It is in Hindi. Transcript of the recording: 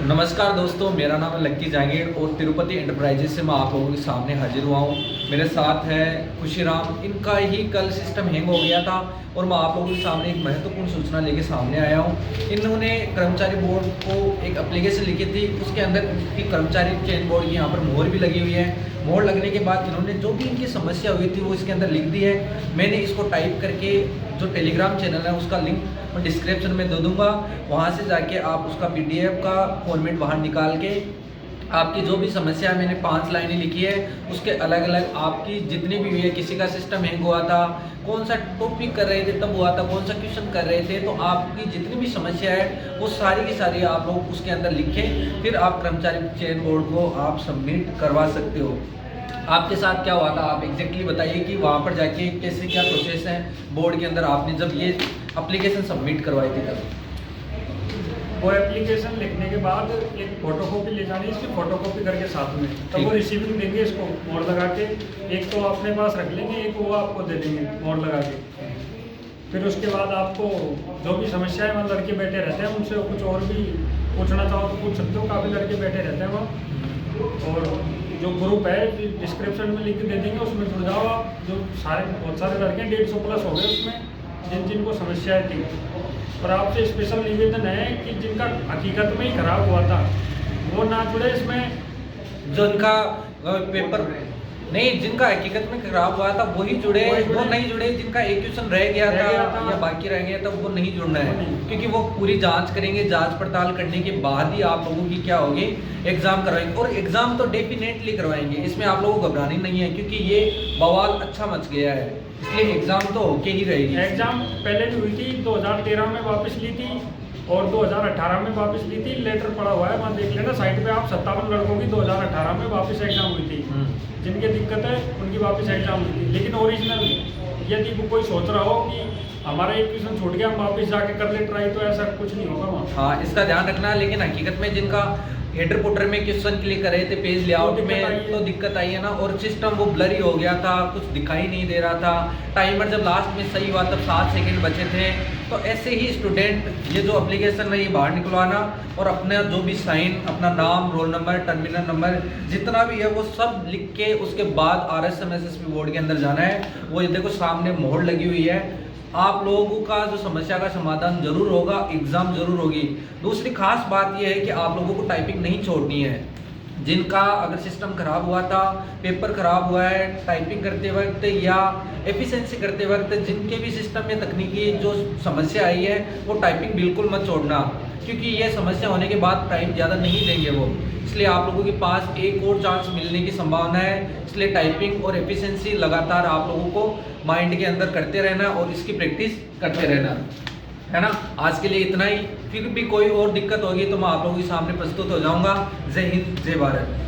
नमस्कार दोस्तों, मेरा नाम है लक्की जहांगीर और तिरुपति एंटरप्राइजेज से मैं आप लोगों के सामने हाजिर हुआ हूँ। मेरे साथ है खुशीराम। इनका ही कल सिस्टम हैंग हो गया था और मैं आप लोगों के सामने एक महत्वपूर्ण सूचना लेके सामने आया हूँ। इन्होंने कर्मचारी बोर्ड को एक एप्लीकेशन लिखी थी, उसके अंदर की कर्मचारी चयन बोर्ड की यहाँ पर मोहर भी लगी हुई है। मोहर लगने के बाद इन्होंने जो भी इनकी समस्या हुई थी वो इसके अंदर लिख दी है। मैंने इसको टाइप करके जो टेलीग्राम चैनल है उसका लिंक मैं डिस्क्रिप्शन में दे दूंगा, वहाँ से जाके आप उसका PDF का फॉर्मेट बाहर निकाल के आपकी जो भी समस्या है, मैंने 5 लाइनें लिखी है, उसके अलग अलग आपकी जितनी भी हुई है, किसी का सिस्टम हैंग हुआ था, कौन सा टॉपिक कर रहे थे तब हुआ था, कौन सा क्वेश्चन कर रहे थे, तो आपकी जितनी भी समस्या है वो सारी की सारी आप लोग उसके अंदर लिखें, फिर आप कर्मचारी चयन बोर्ड को आप सबमिट करवा सकते हो। आपके साथ क्या हुआ था, आप एग्जैक्टली बताइए कि वहाँ पर जाके कैसे क्या प्रोसेस है बोर्ड के अंदर, आपने जब ये एप्लीकेशन सबमिट करवाई थी तब। वो एप्लीकेशन लिखने के बाद एक फोटोकॉपी ले जानी है, इसकी फोटोकॉपी करके साथ में तब वो रिसीविंग देंगे, इसको मोड़ लगा के एक तो अपने पास रख लेंगे, एक वो आपको दे देंगे मोड़ लगा के। फिर उसके बाद आपको जो भी समस्या है, वहाँ लड़के बैठे रहते हैं, उनसे कुछ और भी पूछना चाहो तो पूछ सकते हो, काफ़ी लड़के बैठे रहते हैं वहाँ। और जो ग्रुप है डिस्क्रिप्शन में लिंक दे देंगे, उसमें जुड़ जाओ आप। जो बहुत सारे लड़के 150 प्लस हो गए उसमें जिनको समस्याएं थी। और आपसे स्पेशल निवेदन है कि जिनका हकीकत में ही खराब हुआ था वो ना जुड़े इसमें। जो इनका पेपर नहीं, जिनका हकीकत में खराब हुआ था वही जुड़े, वो नहीं जुड़े। जिनका एक क्वेश्चन रह गया था या बाकी रह गया था वो नहीं जुड़ना है, क्योंकि वो पूरी जांच करेंगे। जांच पड़ताल करने के बाद ही आप लोगों की क्या होगी, एग्जाम करवाएंगे। और एग्जाम तो डेफिनेटली करवाएंगे, इसमें आप लोगों को घबरानी नहीं है, क्योंकि ये बवाल अच्छा मच गया है, इसलिए एग्जाम तो होके ही रहेगी। एग्जाम पहले भी हुई थी, 2013 में वापस ली थी और 2018 में वापस ली थी। लेटर पड़ा हुआ है, वहाँ देख लेना साइट पे आप। 57 लड़कों की 2018 में वापस एग्जाम हुई थी। जिनकी दिक्कत है उनकी वापस एग्जाम हुई थी। लेकिन ओरिजिनल यदि वो कोई सोच रहा हो कि हमारा एक क्वेश्चन छूट गया, हम वापस जाके कर ले ट्राई, तो ऐसा कुछ नहीं होगा वहाँ। हाँ, इसका ध्यान रखना है। लेकिन हकीकत में जिनका हेडर पुटर में क्वेश्चन क्लिक कर रहे थे पेज लेआउट में, तो दिक्कत आई है ना। और सिस्टम वो ब्लरी हो गया था, कुछ दिखाई नहीं दे रहा था। टाइमर जब लास्ट में सही हुआ तब 7 सेकंड बचे थे। तो ऐसे ही स्टूडेंट ये जो एप्लीकेशन है ये बाहर निकलवाना और अपना जो भी साइन, अपना नाम, रोल नंबर, टर्मिनल नंबर जितना भी है वो सब लिख के उसके बाद RSMSSB बोर्ड के अंदर जाना है। वो ये देखो सामने मोहर लगी हुई है। आप लोगों का जो समस्या का समाधान जरूर होगा, एग्जाम जरूर होगी। दूसरी खास बात यह है कि आप लोगों को टाइपिंग नहीं छोड़नी है। जिनका अगर सिस्टम खराब हुआ था, पेपर खराब हुआ है, टाइपिंग करते वक्त या एफिशिएंसी करते वक्त जिनके भी सिस्टम में तकनीकी जो समस्या आई है, वो टाइपिंग बिल्कुल मत छोड़ना, क्योंकि ये समस्या होने के बाद टाइम ज़्यादा नहीं देंगे वो। इसलिए आप लोगों के पास एक और चांस मिलने की संभावना है। इसलिए टाइपिंग और एफिशिएंसी लगातार आप लोगों को माइंड के अंदर करते रहना और इसकी प्रैक्टिस करते रहना, है ना। आज के लिए इतना ही। फिर भी कोई और दिक्कत होगी तो मैं आप लोगों के सामने प्रस्तुत हो जाऊंगा। जय हिंद, जय भारत।